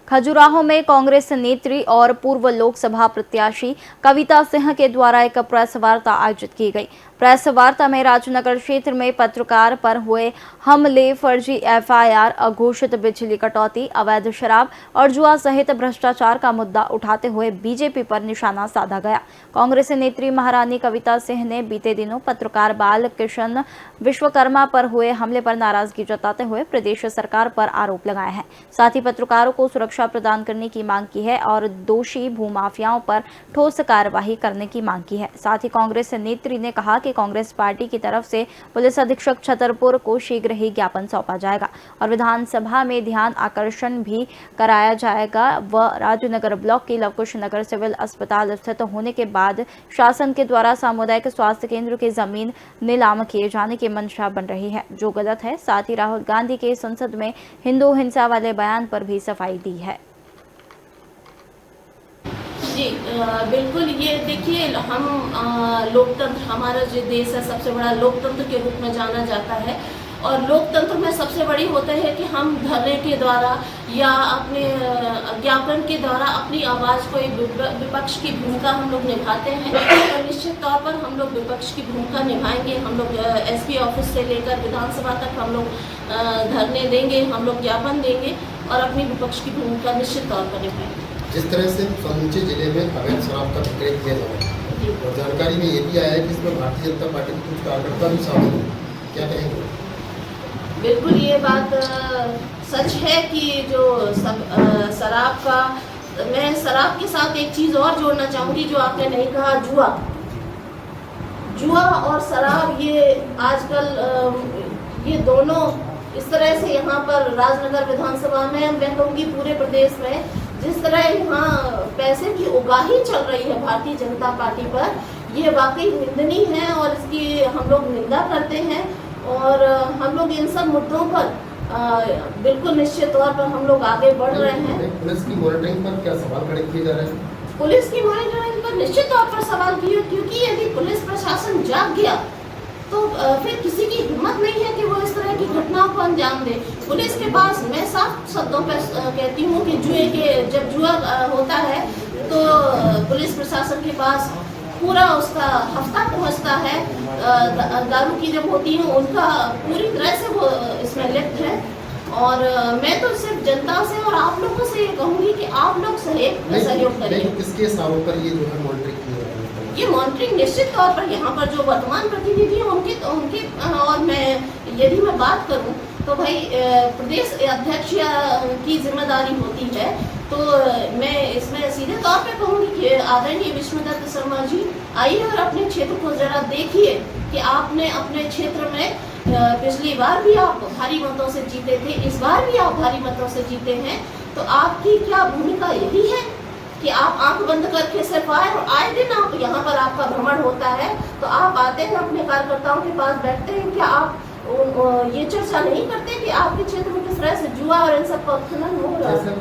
खजुराहो में कांग्रेस नेत्री और पूर्व लोकसभा प्रत्याशी कविता सिंह के द्वारा एक प्रेस वार्ता आयोजित की गई। प्रेस वार्ता में राजनगर क्षेत्र में पत्रकार पर हुए हमले, फर्जी एफआईआर, अघोषित बिजली कटौती, अवैध शराब और जुआ सहित भ्रष्टाचार का मुद्दा उठाते हुए बीजेपी पर निशाना साधा गया। कांग्रेस नेत्री महारानी कविता सिंह ने बीते दिनों पत्रकार बाल किशन विश्वकर्मा पर हुए हमले पर नाराजगी जताते हुए प्रदेश सरकार पर आरोप लगाए हैं। साथ ही पत्रकारों को सुरक्षा प्रदान करने की मांग की है और दोषी भूमाफियाओं पर ठोस कार्यवाही करने की मांग की है। साथ ही कांग्रेस नेत्री ने कहा कि कांग्रेस पार्टी की तरफ से पुलिस अधीक्षक छतरपुर को शीघ्र ही ज्ञापन सौंपा जाएगा और विधानसभा में ध्यान आकर्षण भी कराया जाएगा। व राजनगर ब्लॉक की लवकुश नगर सिविल अस्पताल स्थित होने के बाद शासन के द्वारा सामुदायिक स्वास्थ्य केंद्र की जमीन नीलाम किए जाने की मंशा बन रही है, जो गलत है। साथ ही राहुल गांधी के संसद में हिंदू हिंसा वाले बयान पर भी सफाई दी है। जी बिल्कुल, ये देखिए, हम लोकतंत्र, हमारा जो देश है सबसे बड़ा लोकतंत्र के रूप में जाना जाता है और लोकतंत्र में सबसे बड़ी होता है कि हम धरने के द्वारा या अपने ज्ञापन के द्वारा अपनी आवाज़ को विपक्ष की भूमिका हम लोग निभाते हैं और निश्चित तौर पर हम लोग विपक्ष की भूमिका निभाएंगे। हम लोग एसपी ऑफिस से लेकर विधानसभा तक हम लोग धरने देंगे, हम लोग ज्ञापन देंगे और अपनी विपक्ष की भूमिका निश्चित तौर पर निभाएंगे। जिस तरह से समूचे जिले में अवैध शराब का विक्रय किया जा रहा है और जानकारी में ये भी आया है कि इसमें भारतीय जनता पार्टी के कुछ कार्यकर्ता भी शामिल हैं, क्या कहेंगे? बिल्कुल, ये बात सच है कि जो शराब का, मैं शराब के साथ एक चीज़ और जोड़ना चाहूँगी जो आपने नहीं कहा, जुआ और शराब, ये आजकल ये दोनों इस तरह से यहाँ पर राजनगर विधानसभा में, मैं कहूँगी पूरे प्रदेश में जिस तरह यहाँ पैसे की उगाही चल रही है भारतीय जनता पार्टी पर, ये वाकई निंदनीय है और इसकी हम लोग निंदा करते हैं और हम लोग इन सब मुद्दों पर बिल्कुल निश्चित तौर पर हम लोग आगे बढ़ रहे हैं। पुलिस की मॉनिटरिंग पर क्या सवाल खड़े किए जा रहे हैं? पुलिस की मॉनिटरिंग पर निश्चित तौर पर सवाल किए, क्योंकि यदि पुलिस प्रशासन जाग गया तो फिर किसी की हिम्मत नहीं है कि वो इस तरह की घटनाओं को अंजाम दे। पुलिस के पास, मैं साफ शब्दों पर कहती हूँ कि जब जुआ होता है तो पुलिस प्रशासन के पास पूरा उसका हफ्ता पहुँचता है। दारू की जब होती है उनका पूरी तरह से वो इसमें लिप्त है और मैं तो सिर्फ जनता से और आप लोगों से ये कहूँगी कि आप लोग सहयोग करें। किसके सवालों पर ये जो है मॉनिटरिंग की जा रही है? ये मॉनिटरिंग निश्चित तौर पर यहाँ पर जो वर्तमान प्रतिनिधि हैं उनकी और मैं बात करूँ तो भाई प्रदेश अध्यक्ष की जिम्मेदारी होती है, तो मैं इसमें सीधे तौर पे कहूँगी कि आदरणीय विष्णुदत्त शर्मा जी, आइए और अपने क्षेत्र को जरा देखिए कि आपने अपने क्षेत्र में पिछली बार भी आप भारी मतों से जीते थे, इस बार भी आप भारी मतों से जीते हैं, तो आपकी क्या भूमिका यही है कि आप आंख बंद करके सिर्फ आए और आए दिन आप यहाँ पर आपका भ्रमण होता है तो आप आते हैं अपने कार्यकर्ताओं के पास बैठते हैं, क्या आप ये चर्चा नहीं करते कि आपके क्षेत्र में किस तरह से जुआ और इन सब का उत्खनन हो रहा है?